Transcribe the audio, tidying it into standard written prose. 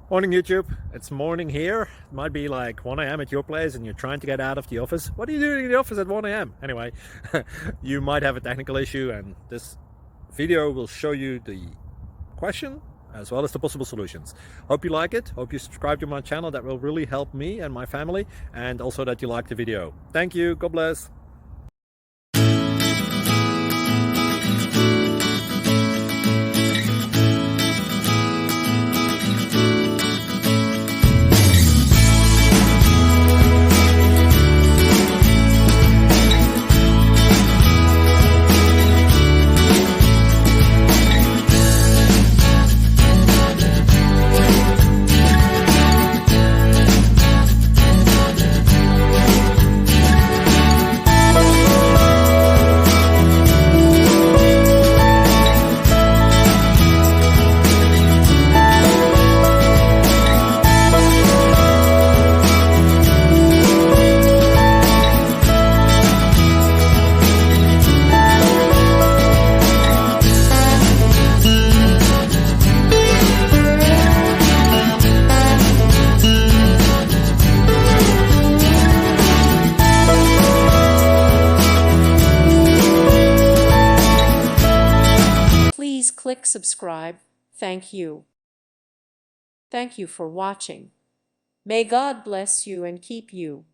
Morning YouTube, it's morning here. It might be like 1 a.m. at your place and you're trying to get out of the office. What are you doing in the office at 1 a.m.? Anyway, you might have a technical issue and this video will show you the question as well as the possible solutions. Hope you like it, hope you subscribe to my channel. That will really help me and my family, and also that you like the video. Thank you, God bless. Please click subscribe. Thank you. Thank you for watching. May God bless you and keep you.